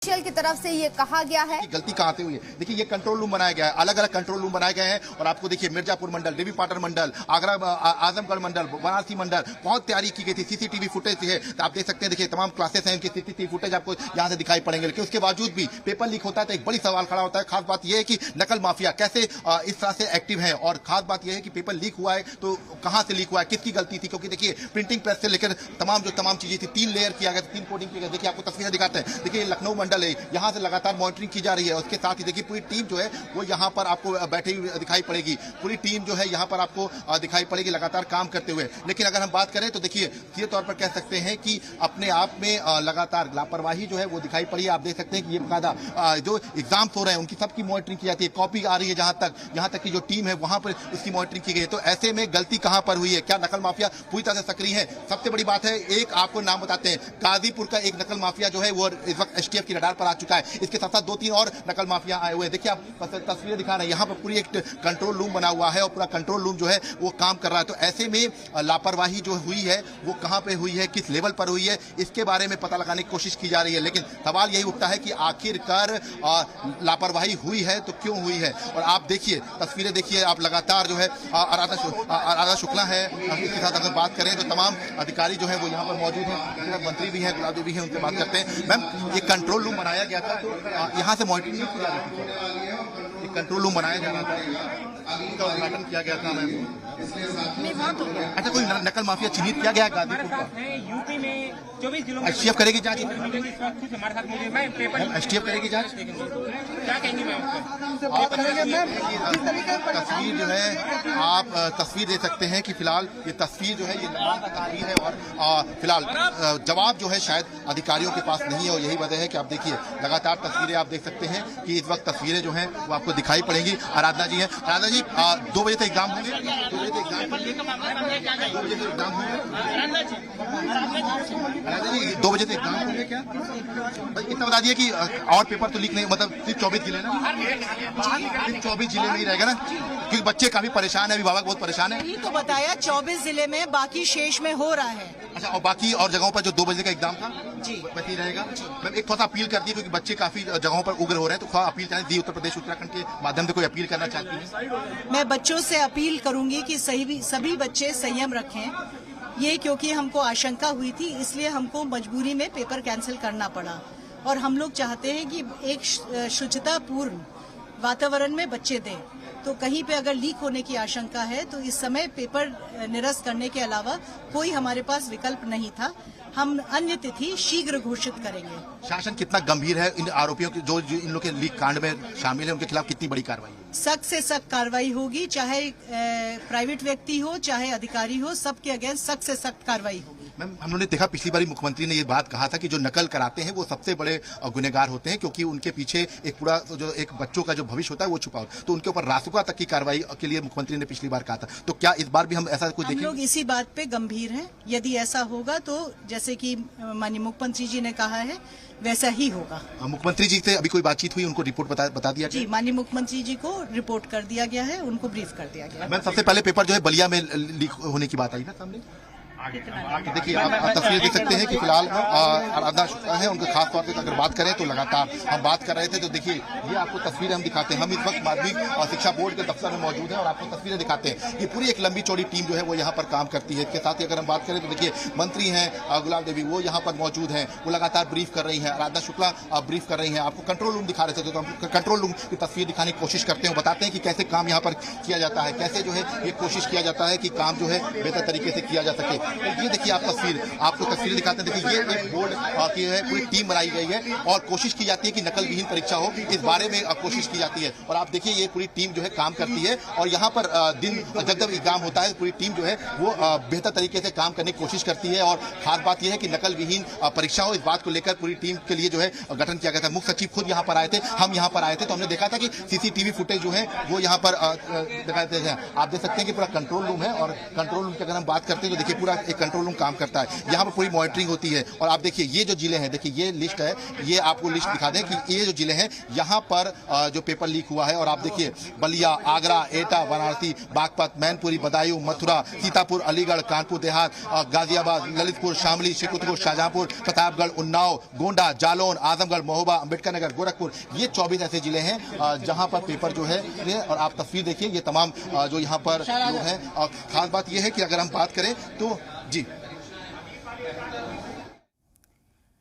की तरफ से ये कहा गया है। गलती कहां से हुई है? देखिए ये कंट्रोल रूम बनाया गया है, अलग अलग कंट्रोल रूम बनाए गए हैं और आपको देखिए मिर्जापुर मंडल, देवी पाटन मंडल, आगरा, आजमगढ़ मंडल, वाराणसी मंडल, बहुत तैयारी की गई थी। सीसीटीवी फुटेज है तो आप देख सकते हैं। देखिए तमाम क्लासेस हैं, उनकी सीसीटीवी फुटेज आपको यहाँ से दिखाई पड़ेंगे। लेकिन उसके बावजूद भी पेपर लीक होता है तो एक बड़ी सवाल खड़ा होता है। खास बात यह है कि नकल माफिया कैसे इस तरह से एक्टिव है और खास बात यह है कि पेपर लीक हुआ है तो कहां से लीक हुआ है, किसकी गलती थी? क्योंकि देखिए प्रिंटिंग प्रेस से लेकर तमाम चीजें थी, 3 लेयर किया गया, 3 कोडिंग किया गया। देखिए आपको तस्वीरें दिखाते हैं। देखिए लखनऊ मंडल है, यहाँ से लगातार मॉनिटरिंग की जा रही है। उसके साथ ही देखिए पूरी टीम जो है वो यहाँ पर आपको बैठी हुई दिखाई पड़ेगी। पूरी टीम जो है यहाँ पर आपको दिखाई पड़ेगी लगातार काम करते हुए। लेकिन अगर हम बात करें तो देखिए सीधे तौर पर कह सकते हैं कि अपने आप में लगातार लापरवाही जो है वो दिखाई पड़ी है। आप देख सकते हैं कि ये बकायदा जो एग्जाम्स हो रहे हैं उनकी सबकी मॉनिटरिंग की जाती है, कॉपी आ रही है यहाँ तक की जो टीम है वहां पर इसकी मॉनिटरिंग की गई है। तो ऐसे में गलती कहां पर हुई है? क्या नकल माफिया पूरी तरह से सक्रिय है? सबसे बड़ी बात है, एक आपको नाम बताते हैं, गाजीपुर का एक नकल माफिया जो है वो इस वक्त एसटीएफ की रडार पर आ चुका है। इसके साथ साथ 2-3 और नकल माफिया आए हुए हैं। देखिए आप तस्वीरें दिखा रहे हैं, यहाँ पर पूरी एक कंट्रोल रूम बना हुआ है और पूरा कंट्रोल रूम जो है वो काम कर रहा है। तो ऐसे में लापरवाही जो हुई है वो कहां पे हुई है, किस लेवल पर हुई है, इसके बारे में पता लगाने की कोशिश की जा रही है। लेकिन सवाल यही उठता है कि आखिरकार लापरवाही हुई है तो क्यों हुई है? और आप देखिए तस्वीरें देखिए, आप लगातार जो है आराधा शुक्ला है, इसके साथ अगर बात करें तो तमाम अधिकारी जो है वो यहाँ पर मौजूद हैं, मंत्री भी हैं, गुलाब देवी हैं, उनसे बात करते हैं। मैम ये कंट्रोल रूम बनाया गया था तो यहाँ से मॉनिटरिंग नहीं किया गया था, एक कंट्रोल रूम बनाया जा रहा था, इसका उद्घाटन किया गया था। मैम अच्छा कोई नकल माफिया चिन्हित किया गया है गाजीपुर का? यूपी में 24 जिलों में एसटीएफ करेगी जांच? हमारे साथ मुझे मैं पेपर एसटीएफ करेगी जांच? क्या कहेंगे मैम? तस्वीर जो है आप तस्वीर दे सकते हैं कि फिलहाल ये तस्वीर जो है ये तस्वीर है और फिलहाल जवाब जो है शायद अधिकारियों के पास नहीं है और यही वजह है कि आप देखिए लगातार तस्वीरें आप देख सकते हैं कि इस वक्त तस्वीरें जो हैं वो आपको दिखाई पड़ेंगी। आराधना जी हैं, आराधना जी 2 बजे तक एग्जाम होंगे, 2 बजे तक एग्जाम होंगे, 2 बजे तक एग्जाम होंगे, आराधना जी 2 बजे तक एग्जाम होंगे क्या? इतना बता दिए कि और पेपर तो लीक नहीं, मतलब सिर्फ 24 जिले ना, सिर्फ 24 जिले में ही रहेगा ना, क्योंकि बच्चे काफी परेशान है, अभिभावक बहुत परेशान है। यही तो बताया 24 जिले में, बाकी शेष में हो रहा है। अच्छा और बाकी और जगहों पर जो 2 बजे का एग्जाम था जी वैसे ही रहेगा? मैम एक थोड़ा सा अपील करती है क्योंकि बच्चे काफी जगहों पर उग्र हो रहे हैं, तो थोड़ा अपील करें, दी उत्तर प्रदेश उत्तराखंड के माध्यम से कोई अपील करना चाहती है? मैं बच्चों से अपील करूंगी कि सभी बच्चे संयम रखें। ये क्योंकि हमको आशंका हुई थी इसलिए हमको मजबूरी में पेपर कैंसिल करना पड़ा और हम लोग चाहते हैं कि एक शुचितापूर्ण वातावरण में बच्चे दें। तो कहीं पे अगर लीक होने की आशंका है तो इस समय पेपर निरस्त करने के अलावा कोई हमारे पास विकल्प नहीं था। हम अन्य तिथि शीघ्र घोषित करेंगे। शासन कितना गंभीर है इन आरोपियों की जो इन लोग के लीक कांड में शामिल है, उनके खिलाफ कितनी बड़ी कार्रवाई? सख्त से सख्त कार्रवाई होगी, चाहे प्राइवेट व्यक्ति हो चाहे अधिकारी हो, सबके अगेंस्ट सख्त से सख्त कार्रवाई होगी। मैम हम लोगों ने देखा पिछली बार मुख्यमंत्री ने ये बात कहा था कि जो नकल कराते हैं वो सबसे बड़े गुनहगार होते हैं क्योंकि उनके पीछे एक पूरा जो एक बच्चों का जो भविष्य होता है वो छुपा हो, तो उनके ऊपर रासुका तक की कार्रवाई के लिए मुख्यमंत्री ने पिछली बार कहा था। तो क्या इस बार भी हम ऐसा कुछ देखेंगे? हम लोग इसी बात पे गंभीर हैं। यदि ऐसा होगा तो जैसे कि माननीय मुख्यमंत्री जी ने कहा है वैसा ही होगा। मुख्यमंत्री जी से अभी कोई बातचीत हुई, उनको रिपोर्ट बता दिया जी, माननीय मुख्यमंत्री जी को रिपोर्ट कर दिया गया है, उनको ब्रीफ कर दिया गया है। मैम सबसे पहले पेपर जो है बलिया में लीक होने की बात आई ना सामने। देखिए आप तस्वीर देख सकते हैं कि फिलहाल आराधना शुक्ला है, उनके खास तौर पे अगर बात करें तो लगातार हम बात कर रहे थे तो देखिए ये आपको तस्वीरें हम दिखाते हैं। हम इस वक्त माध्यमिक शिक्षा बोर्ड के दफ्तर में मौजूद हैं और आपको तस्वीरें दिखाते हैं। ये पूरी एक लंबी चौड़ी टीम जो है वो यहाँ पर काम करती है। इसके साथ ही अगर हम बात करें तो देखिए मंत्री हैं गुलाब देवी, वो यहाँ पर मौजूद हैं, वो लगातार ब्रीफ कर रही है। आराधना शुक्ला ब्रीफ कर रही है। आपको कंट्रोल रूम दिखा रहे थे तो हम कंट्रोल रूम की तस्वीर दिखाने की कोशिश करते हैं, बताते हैं कि कैसे काम यहाँ पर किया जाता है, कैसे जो है ये कोशिश किया जाता है कि काम जो है बेहतर तरीके से किया जा सके। तो ये देखिए आपको तस्वीरें दिखाते हैं। देखिए ये एक बोर्ड की है, पूरी टीम बनाई गई है और कोशिश की जाती है कि नकल विहीन परीक्षा हो, इस बारे में कोशिश की जाती है। और आप देखिए ये पूरी टीम जो है काम करती है और यहाँ पर दिन जब एग्जाम होता है पूरी टीम जो है वो बेहतर तरीके से काम करने की कोशिश करती है। और खास बात यह है कि नकल विहीन परीक्षा हो, इस बात को लेकर पूरी टीम के लिए जो है गठन किया गया था। मुख्य सचिव खुद यहाँ पर आए थे, हम यहाँ पर आए थे तो हमने देखा था कि सीसीटीवी फुटेज जो है वो यहाँ पर दिखाते हैं। आप देख सकते हैं कि पूरा कंट्रोल रूम है और कंट्रोल रूम की अगर हम बात करते हैं तो देखिए पूरा पर एक कंट्रोल रूम काम करता है। यहाँ पर पूरी मॉनिटरिंग होती है। और आप देखिए ये जो जिले हैं, देखिए ये लिस्ट है, ये आपको लिस्ट दिखा दें कि ये जो जिले हैं यहाँ पर जो पेपर लीक हुआ है। और आप देखिए बलिया, आगरा, एटा, वाराणसी, बागपत, मैनपुरी, बदायूं, मथुरा, सीतापुर, अलीगढ़, कानपुर देहात, गाजियाबाद, ललितपुर, शामली, शेखुपुर, शाहजहांपुर, प्रतापगढ़, उन्नाव, गोंडा, जालौन, आजमगढ़, महोबा, अंबेडकर नगर, गोरखपुर, ये 24 ऐसे जिले हैं जहां पर पेपर जो है। और आप तस्वीर देखिए, ये तमाम जो यहाँ पर लोग हैं। खास बात यह है कि अगर हम बात करें तो जी